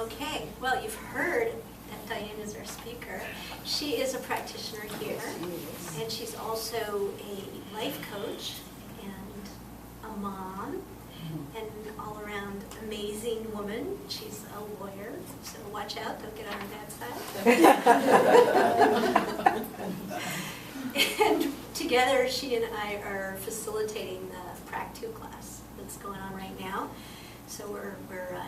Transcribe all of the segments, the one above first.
Okay, well, you've heard that Dianne is our speaker. She is a practitioner here, and she's also a life coach and a mom and an all-around amazing woman. She's a lawyer, so watch out, don't get on her bad side. And together, she and I are facilitating the Prac 2 class that's going on right now. So we're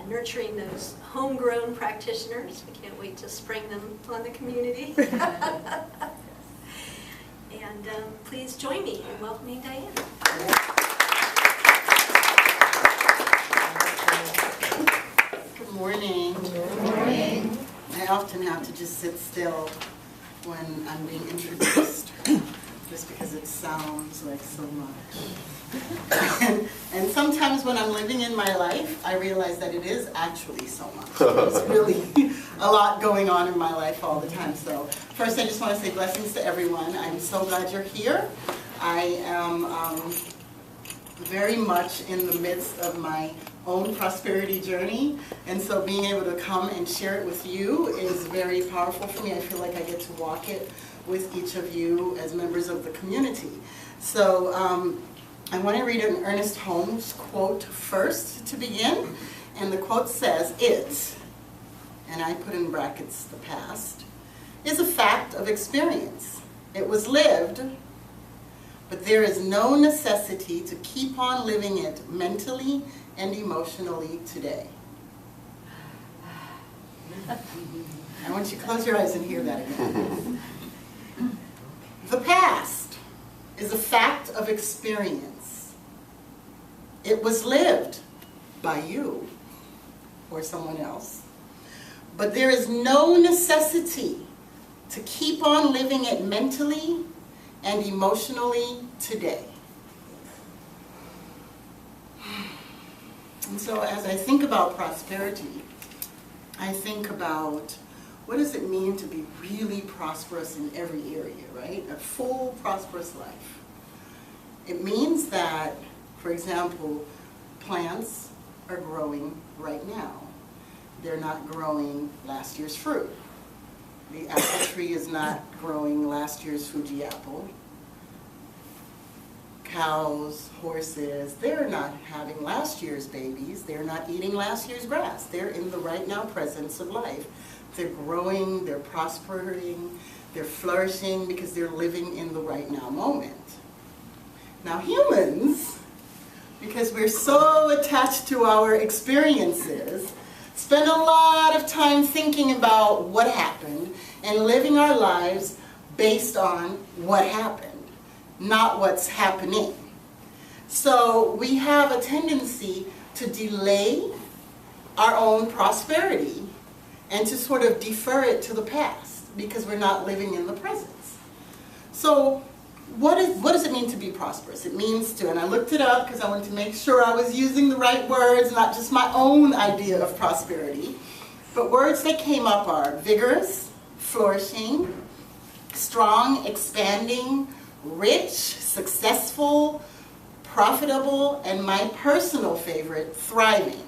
nurturing those homegrown practitioners. We can't wait to spring them on the community. And please join me in welcoming Dianne. Good morning. Good morning. I often have to just sit still when I'm being introduced, just because it sounds like so much. And sometimes when I'm living in my life, I realize that it is actually so much. There's really a lot going on in my life all the time. So first I just want to say blessings to everyone. I'm so glad you're here. I am very much in the midst of my own prosperity journey, and so being able to come and share it with you is very powerful for me. I feel like I get to walk it with each of you as members of the community. So I want to read an Ernest Holmes quote first to begin, and the quote says, "It," and I put in brackets the past, "is a fact of experience. It was lived, but there is no necessity to keep on living it mentally and emotionally today." I want you to close your eyes and hear that again. The past is a fact of experience. It was lived by you or someone else, but there is no necessity to keep on living it mentally and emotionally today. And so as I think about prosperity, I think about what does it mean to be really prosperous in every area, right? A full prosperous life. It means that, for example, plants are growing right now. They're not growing last year's fruit. The apple tree is not growing last year's Fuji apple. Cows, horses, they're not having last year's babies. They're not eating last year's grass. They're in the right now presence of life. They're growing, they're prospering, they're flourishing because they're living in the right now moment. Now humans, because we're so attached to our experiences, spend a lot of time thinking about what happened and living our lives based on what happened, not what's happening. So we have a tendency to delay our own prosperity and to sort of defer it to the past because we're not living in the presence. So what does it mean to be prosperous? It means to, and I looked it up because I wanted to make sure I was using the right words, not just my own idea of prosperity, but words that came up are vigorous, flourishing, strong, expanding, rich, successful, profitable, and my personal favorite, thriving.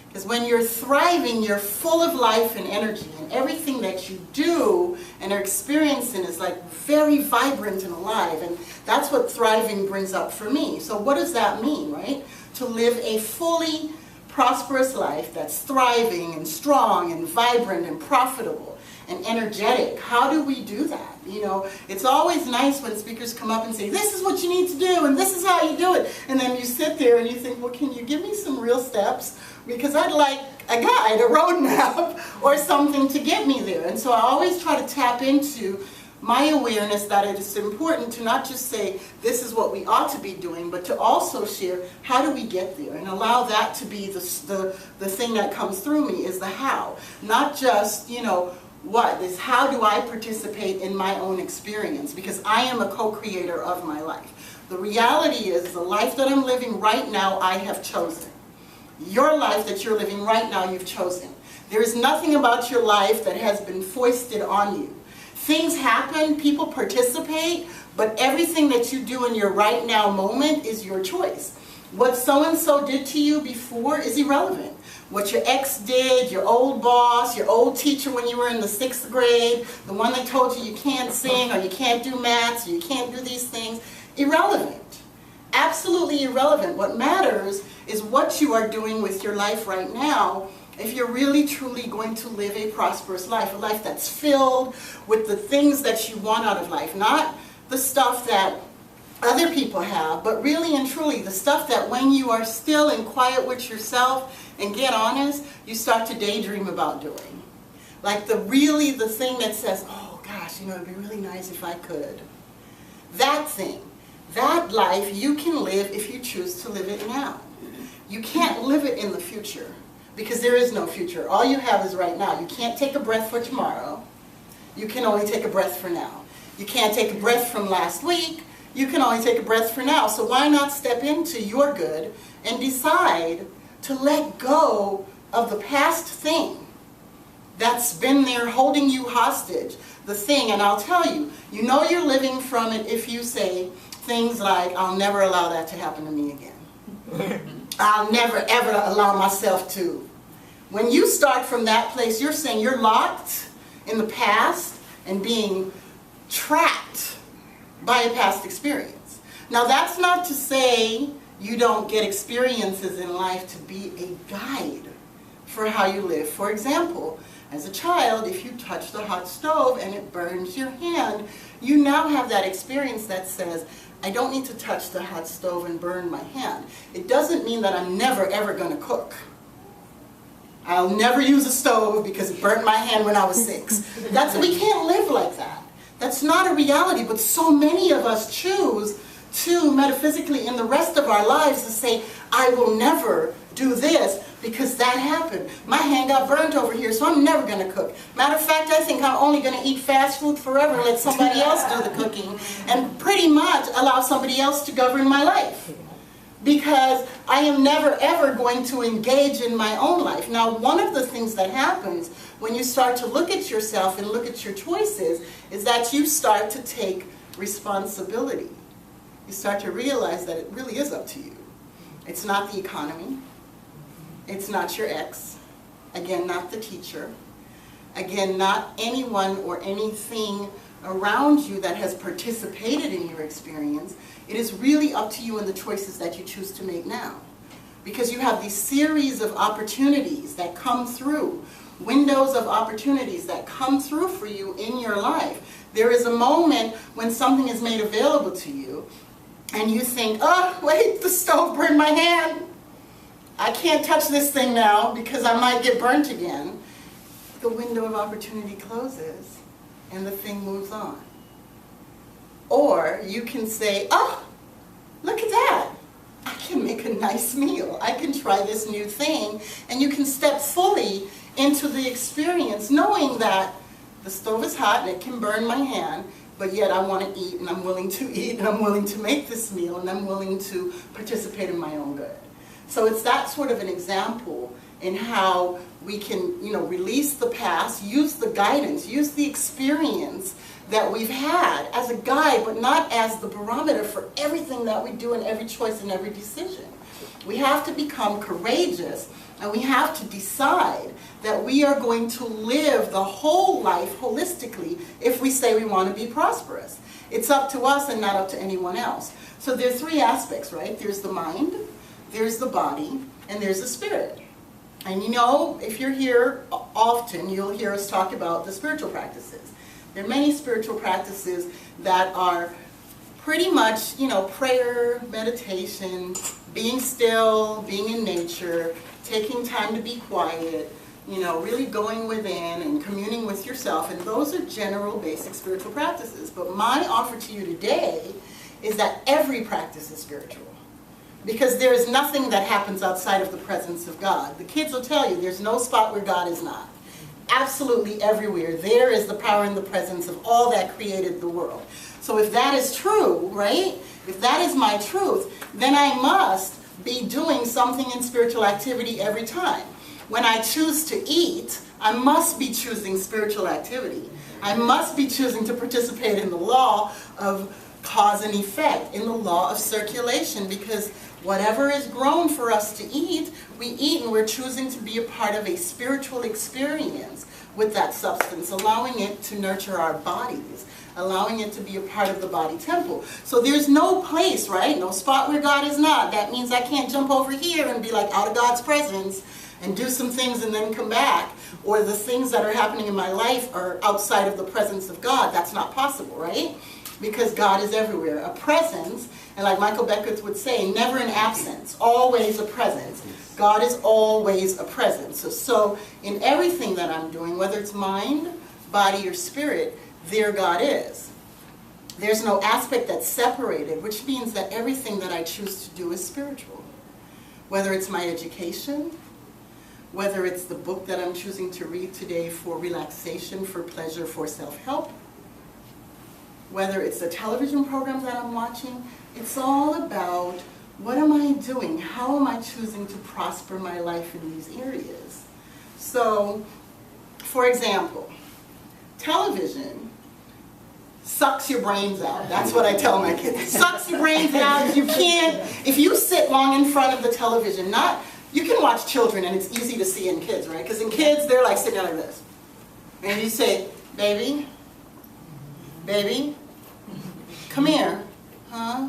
Because when you're thriving, you're full of life and energy, and everything that you do and are experiencing is like very vibrant and alive, and that's what thriving brings up for me. So what does that mean, right? To live a fully prosperous life that's thriving and strong and vibrant and profitable and energetic. How do we do that? You know, it's always nice when speakers come up and say, this is what you need to do and this is how you do it. And then you sit there and you think, well, can you give me some real steps? Because I'd like a guide, a roadmap, or something to get me there. And so I always try to tap into my awareness that it is important to not just say, this is what we ought to be doing, but to also share, how do we get there? And allow that to be the thing that comes through me is the how. Not just, you know, what is how do I participate in my own experience, because I am a co-creator of my life. The reality is the life that I'm living right now I have chosen. Your life that you're living right now you've chosen. There is nothing about your life that has been foisted on you. Things happen, people participate, but everything that you do in your right now moment is your choice. What so-and-so did to you before is irrelevant. what your ex did, your old boss, your old teacher when you were in the 6th grade, the one that told you you can't sing or you can't do maths or you can't do these things, irrelevant. Absolutely irrelevant. What matters is what you are doing with your life right now if you're really truly going to live a prosperous life, a life that's filled with the things that you want out of life, not the stuff that other people have, but really and truly the stuff that when you are still in quiet with yourself and get honest, you start to daydream about doing. Like the thing that says, oh gosh, it'd be really nice if I could. That thing, that life you can live if you choose to live it now. You can't live it in the future because there is no future. All you have is right now. You can't take a breath for tomorrow. You can only take a breath for now. You can't take a breath from last week. You can only take a breath for now. So why not step into your good and decide to let go of the past thing that's been there holding you hostage, the thing, and I'll tell you, you're living from it if you say things like, I'll never allow that to happen to me again. I'll never ever allow myself to. When you start from that place, you're saying you're locked in the past and being trapped by a past experience. Now that's not to say you don't get experiences in life to be a guide for how you live. For example, as a child, if you touch the hot stove and it burns your hand, you now have that experience that says, I don't need to touch the hot stove and burn my hand. It doesn't mean that I'm never ever going to cook. I'll never use a stove because it burnt my hand when I was 6. We can't live like that. That's not a reality, but so many of us choose to metaphysically in the rest of our lives to say, I will never do this because that happened. My hand got burnt over here, so I'm never going to cook. Matter of fact, I think I'm only going to eat fast food forever and let somebody else do the cooking and pretty much allow somebody else to govern my life. Because I am never ever going to engage in my own life. Now, one of the things that happens when you start to look at yourself and look at your choices is that you start to take responsibility. You start to realize that it really is up to you. It's not the economy. It's not your ex. Again, not the teacher. Again, not anyone or anything around you that has participated in your experience. It is really up to you and the choices that you choose to make now. Because you have these series of opportunities that come through, windows of opportunities that come through for you in your life. There is a moment when something is made available to you and you think, oh, wait, the stove burned my hand. I can't touch this thing now because I might get burnt again. The window of opportunity closes and the thing moves on. Or you can say, oh, look at that. I can make a nice meal. I can try this new thing. And you can step fully into the experience knowing that the stove is hot and it can burn my hand, but yet I want to eat and I'm willing to eat and I'm willing to make this meal and I'm willing to participate in my own good. So it's that sort of an example in how we can, release the past, use the guidance, use the experience that we've had as a guide, but not as the barometer for everything that we do and every choice and every decision. We have to become courageous and we have to decide that we are going to live the whole life holistically if we say we want to be prosperous. It's up to us and not up to anyone else. So there are 3 aspects, right? There's the mind, there's the body, and there's the spirit. And if you're here often, you'll hear us talk about the spiritual practices. There are many spiritual practices that are pretty much, prayer, meditation, being still, being in nature, taking time to be quiet, really going within and communing with yourself. And those are general, basic spiritual practices. But my offer to you today is that every practice is spiritual. Because there is nothing that happens outside of the presence of God. The kids will tell you there's no spot where God is not. Absolutely everywhere. There is the power and the presence of all that created the world. So if that is true, right? If that is my truth, then I must be doing something in spiritual activity every time. When I choose to eat, I must be choosing spiritual activity. I must be choosing to participate in the law of cause and effect, in the law of circulation, because Whatever is grown for us to eat, we eat, and we're choosing to be a part of a spiritual experience with that substance, allowing it to nurture our bodies, allowing it to be a part of the body temple. So there's no place, right? No spot where God is not. That means I can't jump over here and be like out of God's presence and do some things and then come back. Or the things that are happening in my life are outside of the presence of God. That's not possible, right? Because God is everywhere. A presence, and like Michael Beckwith would say, never an absence, always a presence. God is always a presence. So in everything that I'm doing, whether it's mind, body, or spirit, there God is. There's no aspect that's separated, which means that everything that I choose to do is spiritual. Whether it's my education, whether it's the book that I'm choosing to read today for relaxation, for pleasure, for self-help, whether it's the television programs that I'm watching, it's all about what am I doing? How am I choosing to prosper my life in these areas? So, for example, television sucks your brains out. That's what I tell my kids. It sucks your brains out. You can't, if you sit long in front of the television, you can watch children and it's easy to see in kids, right? Because in kids, they're like sitting there like this. And you say, baby, come here, huh?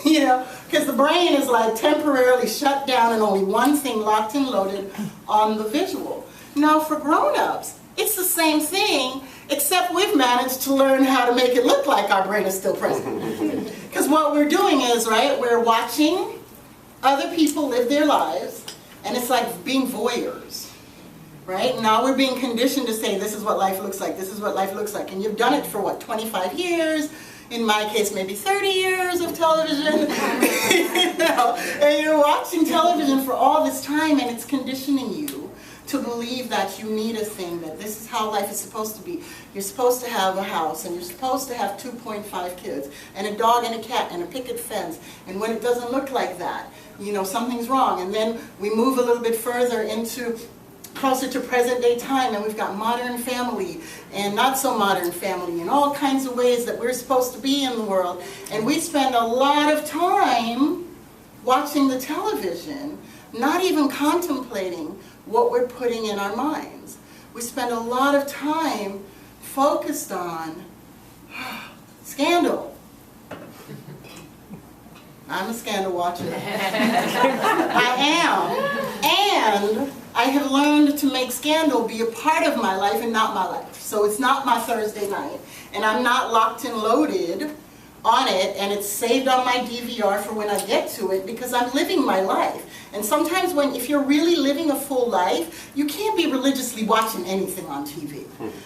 You know, because the brain is like temporarily shut down and only one thing locked and loaded on the visual. Now for grown-ups, it's the same thing, except we've managed to learn how to make it look like our brain is still present. Because what we're doing is, right, we're watching other people live their lives, and it's like being voyeurs, right? Now we're being conditioned to say, this is what life looks like, this is what life looks like. And you've done it for what, 25 years? In my case, maybe 30 years of television. You know, and you're watching television for all this time, and it's conditioning you to believe that you need a thing, that this is how life is supposed to be. You're supposed to have a house, and you're supposed to have 2.5 kids, and a dog and a cat, and a picket fence. And when it doesn't look like that, you know, something's wrong. And then we move a little bit further into closer to present day time, and we've got modern family and not so modern family and all kinds of ways that we're supposed to be in the world. And we spend a lot of time watching the television, not even contemplating what we're putting in our minds. We spend a lot of time focused on scandal. I'm a scandal watcher. I am. And I have learned to make scandal be a part of my life and not my life. So it's not my Thursday night. And I'm not locked and loaded on it, and it's saved on my DVR for when I get to it, because I'm living my life. And sometimes if you're really living a full life, you can't be religiously watching anything on TV.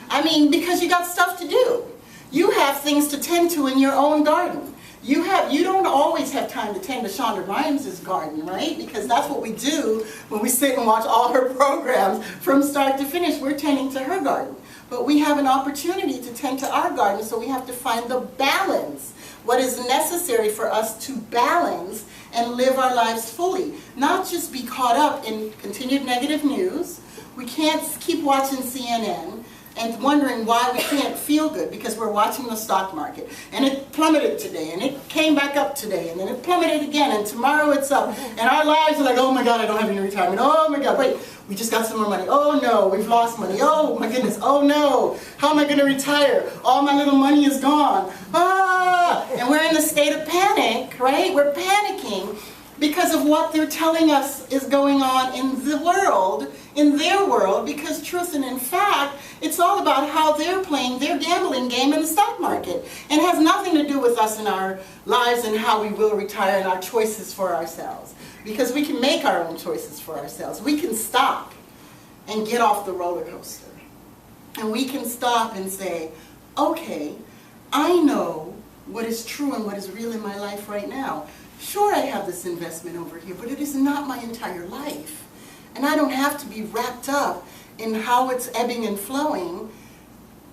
I mean, because you got stuff to do. You have things to tend to in your own garden. You don't always have time to tend to Shonda Rhimes' garden, right? Because that's what we do when we sit and watch all her programs from start to finish. We're tending to her garden. But we have an opportunity to tend to our garden, so we have to find the balance. What is necessary for us to balance and live our lives fully. Not just be caught up in continued negative news. We can't keep watching CNN and wondering why we can't feel good because we're watching the stock market. And it plummeted today, and it came back up today, and then it plummeted again, and tomorrow it's up. And our lives are like, oh my God, I don't have any retirement. Oh my God, wait, we just got some more money. Oh no, we've lost money. Oh my goodness, oh no, how am I going to retire? All my little money is gone. Ah! And we're in the state of panic, right? We're panicking because of what they're telling us is going on in the world, in their world, because truth and in fact, it's all about how they're playing their gambling game in the stock market. And has nothing to do with us in our lives and how we will retire and our choices for ourselves. Because we can make our own choices for ourselves. We can stop and get off the roller coaster. And we can stop and say, okay, I know what is true and what is real in my life right now. Sure, I have this investment over here, but it is not my entire life. And I don't have to be wrapped up in how it's ebbing and flowing.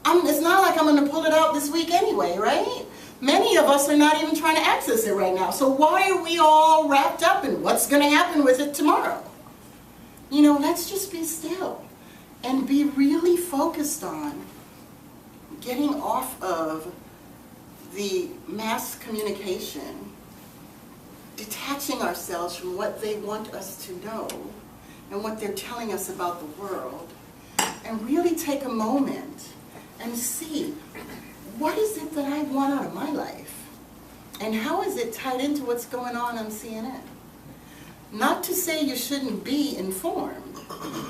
It's not like I'm going to pull it out this week anyway, right? Many of us are not even trying to access it right now. So why are we all wrapped up in what's going to happen with it tomorrow? You know, let's just be still and be really focused on getting off of the mass communication detaching ourselves from what they want us to know and what they're telling us about the world, and really take a moment and see, what is it that I want out of my life? And how is it tied into what's going on CNN? Not to say you shouldn't be informed,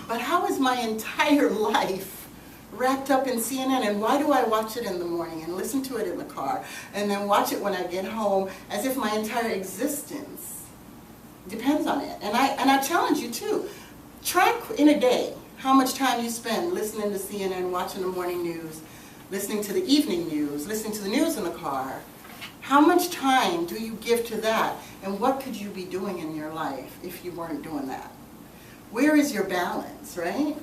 but how is my entire life wrapped up in CNN, and why do I watch it in the morning and listen to it in the car and then watch it when I get home, as if my entire existence depends on it? And I challenge you too. Track in a day how much time you spend listening to CNN, watching the morning news, listening to the evening news, listening to the news in the car. How much time do you give to that? And what could you be doing in your life if you weren't doing that? Where is your balance, right?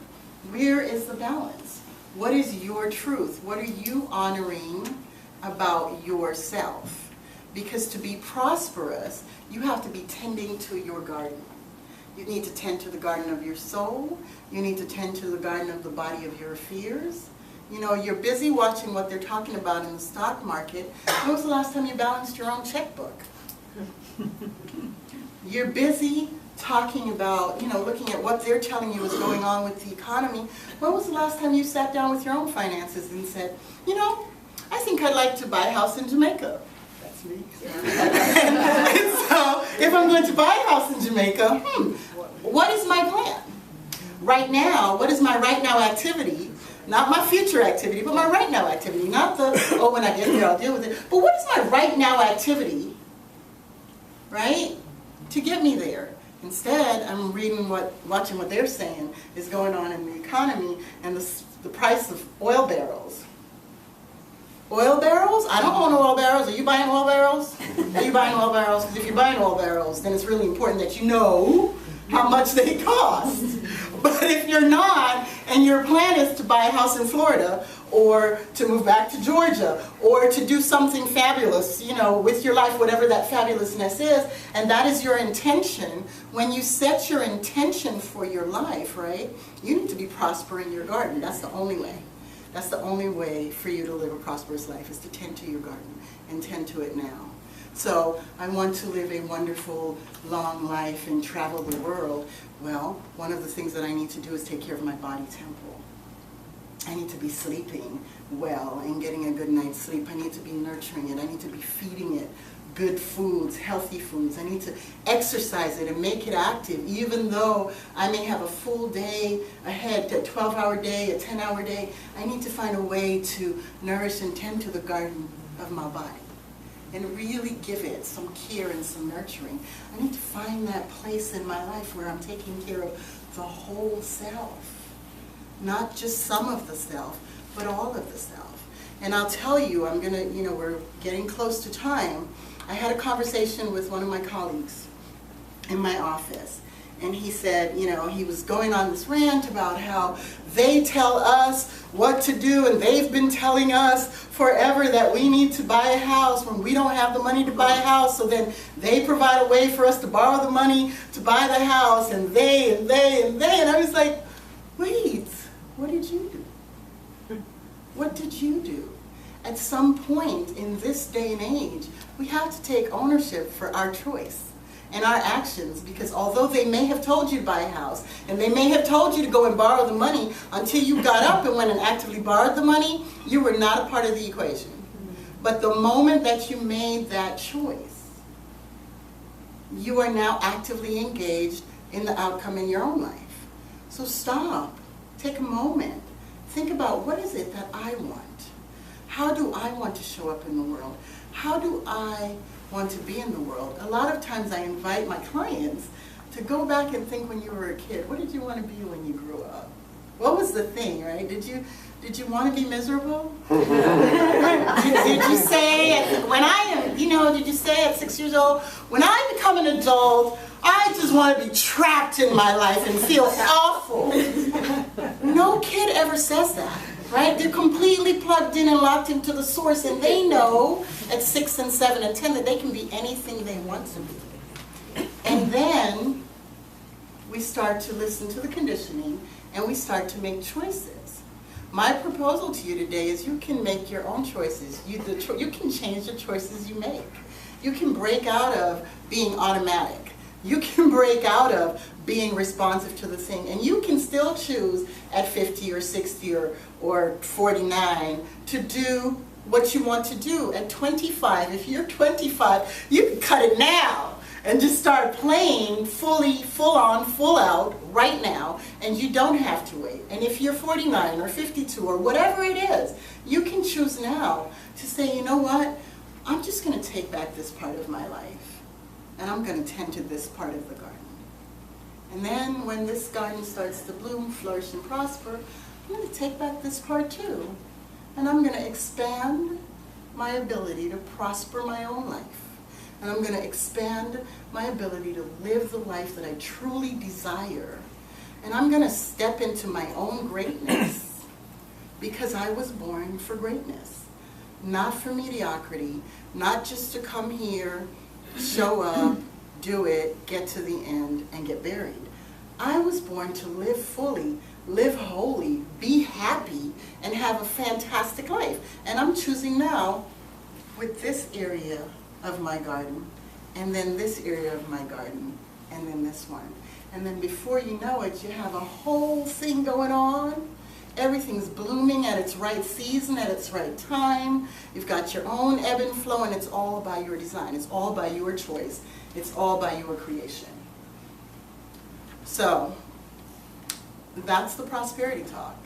Where is the balance? What is your truth? What are you honoring about yourself? Because to be prosperous, you have to be tending to your garden. You need to tend to the garden of your soul. You need to tend to the garden of the body of your fears. You know, you're busy watching what they're talking about in the stock market. When was the last time you balanced your own checkbook? You're busy talking about, you know, looking at what they're telling you is going on with the economy. When was the last time you sat down with your own finances and said, you know, I think I'd like to buy a house in Jamaica. That's me. And so, if I'm going to buy a house in Jamaica, what is my plan? Right now, what is my right now activity? Not my future activity, but my right now activity. Not the, oh, when I get there, I'll deal with it. But what is my right now activity, right, to get me there? Instead, I'm watching what they're saying is going on in the economy and the price of oil barrels. Oil barrels? I don't own oil barrels. Are you buying oil barrels? Are you buying oil barrels? Because if you're buying oil barrels, then it's really important that you know how much they cost. But if you're not, and your plan is to buy a house in Florida, or to move back to Georgia, or to do something fabulous, you know, with your life, whatever that fabulousness is, and that is your intention, when you set your intention for your life, right, you need to be prospering your garden. That's the only way. That's the only way for you to live a prosperous life, is to tend to your garden, and tend to it now. So I want to live a wonderful, long life and travel the world. Well, one of the things that I need to do is take care of my body temple. I need to be sleeping well and getting a good night's sleep. I need to be nurturing it. I need to be feeding it good foods, healthy foods. I need to exercise it and make it active, even though I may have a full day ahead, a 12-hour day, a 10-hour day. I need to find a way to nourish and tend to the garden of my body, and really give it some care and some nurturing. I need to find that place in my life where I'm taking care of the whole self. Not just some of the self, but all of the self. And I'll tell you, I'm gonna, you know, we're getting close to time. I had a conversation with one of my colleagues in my office. And he said, you know, he was going on this rant about how they tell us what to do, and they've been telling us forever that we need to buy a house when we don't have the money to buy a house, so then they provide a way for us to borrow the money to buy the house, and they. And I was like, wait, what did you do? What did you do? At some point in this day and age, we have to take ownership for our choice and our actions, because although they may have told you to buy a house, and they may have told you to go and borrow the money, until you got up and went and actively borrowed the money, you were not a part of the equation. But the moment that you made that choice, you are now actively engaged in the outcome in your own life. So stop, take a moment, think about, what is it that I want? How do I want to show up in the world? How do I want to be in the world? A lot of times I invite my clients to go back and think when you were a kid. What did you want to be when you grew up? What was the thing, right? Did you want to be miserable? did you say, did you say at 6 years old, when I become an adult, I just want to be trapped in my life and feel awful? No kid ever says that. Right? They're completely plugged in and locked into the source, and they know at 6 and 7 and 10 that they can be anything they want to be. And then we start to listen to the conditioning, and we start to make choices. My proposal to you today is you can make your own choices. You can change the choices you make. You can break out of being automatic. You can break out of being responsive to the thing, and you can still choose at 50 or 60 or 49 to do what you want to do. At 25, if you're 25, you can cut it now and just start playing fully, full on, full out right now, and you don't have to wait. And if you're 49 or 52 or whatever it is, you can choose now to say, you know what, I'm just going to take back this part of my life, and I'm going to tend to this part of the garden. And then when this garden starts to bloom, flourish, and prosper, I'm going to take back this part too. And I'm going to expand my ability to prosper my own life. And I'm going to expand my ability to live the life that I truly desire. And I'm going to step into my own greatness because I was born for greatness, not for mediocrity, not just to come here, show up, do it, get to the end, and get buried. I was born to live fully, live wholly, be happy, and have a fantastic life. And I'm choosing now with this area of my garden, and then this area of my garden, and then this one. And then before you know it, you have a whole thing going on. Everything's blooming at its right season, at its right time. You've got your own ebb and flow, and it's all by your design. It's all by your choice. It's all by your creation. So, that's the prosperity talk.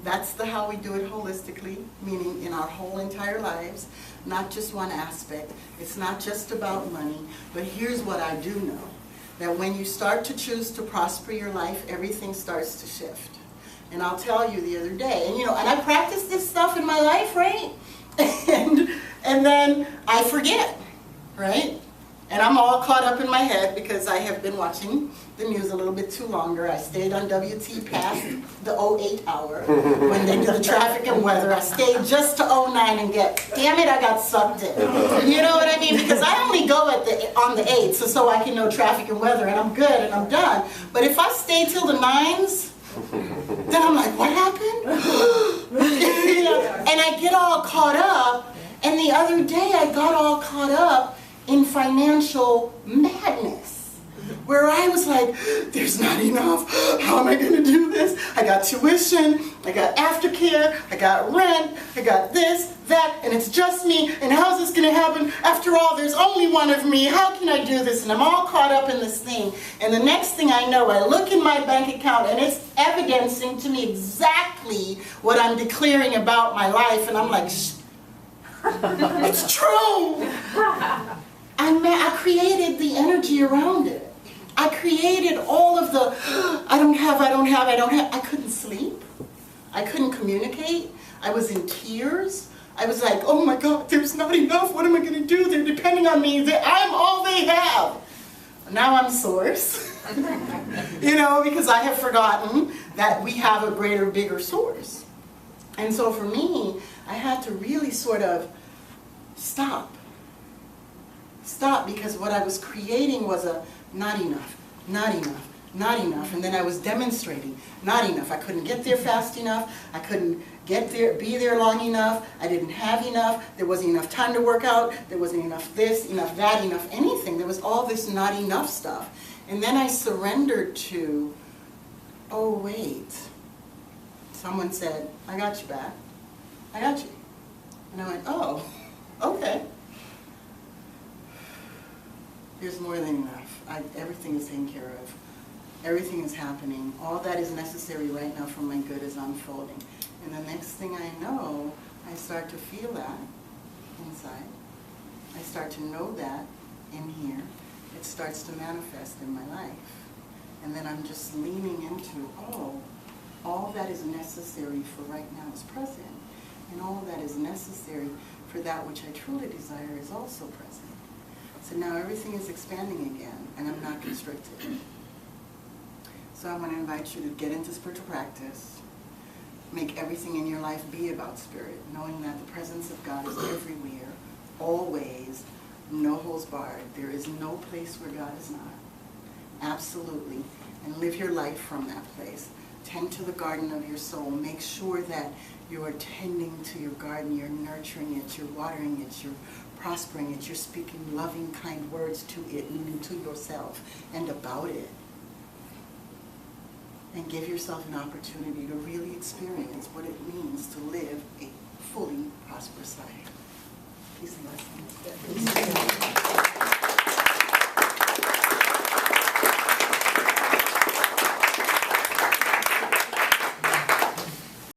That's the how we do it holistically, meaning in our whole entire lives, not just one aspect. It's not just about money, but here's what I do know, that when you start to choose to prosper your life, everything starts to shift. And I'll tell you the other day, and and I practice this stuff in my life, right? and then I forget, right? And I'm all caught up in my head because I have been watching the news a little bit too longer. I stayed on WT past the 08 hour when they do the traffic and weather. I stayed just to 09 and damn it, I got sucked in. You know what I mean? Because I only go on the 8th so I can know traffic and weather, and I'm good and I'm done. But if I stay till the 9s, then I'm like, what happened? And I get all caught up. And the other day I got all caught up in financial madness, where I was like, there's not enough. How am I going to do this? I got tuition, I got aftercare, I got rent, I got this, that, and it's just me, and how's this going to happen? After all, there's only one of me. How can I do this? And I'm all caught up in this thing. And the next thing I know, I look in my bank account, and it's evidencing to me exactly what I'm declaring about my life, and I'm like, shh, it's true. I created the energy around it. I created all of the, I don't have. I couldn't sleep. I couldn't communicate. I was in tears. I was like, oh my God, there's not enough. What am I going to do? They're depending on me. I'm all they have. Now I'm source. Because I have forgotten that we have a greater, bigger source. And so for me, I had to really sort of stop, because what I was creating was a not enough, not enough, not enough, and then I was demonstrating not enough. I couldn't get there fast enough. I couldn't be there long enough. I didn't have enough. There wasn't enough time to work out. There wasn't enough this, enough that, enough anything. There was all this not enough stuff. And then I surrendered to, oh wait, someone said, I got you back. I got you. And I went, oh, okay. There's more than enough. Everything is taken care of. Everything is happening. All that is necessary right now for my good is unfolding. And the next thing I know, I start to feel that inside. I start to know that in here. It starts to manifest in my life. And then I'm just leaning into, oh, all that is necessary for right now is present. And all that is necessary for that which I truly desire is also present. So now everything is expanding again, and I'm not constricted. So I want to invite you to get into spiritual practice. Make everything in your life be about spirit, knowing that the presence of God is everywhere, always, no holds barred. There is no place where God is not. Absolutely. And live your life from that place. Tend to the garden of your soul. Make sure that you are tending to your garden, you're nurturing it, you're watering it, you're prospering it. You're speaking loving, kind words to it, meaning to yourself and about it. And give yourself an opportunity to really experience what it means to live a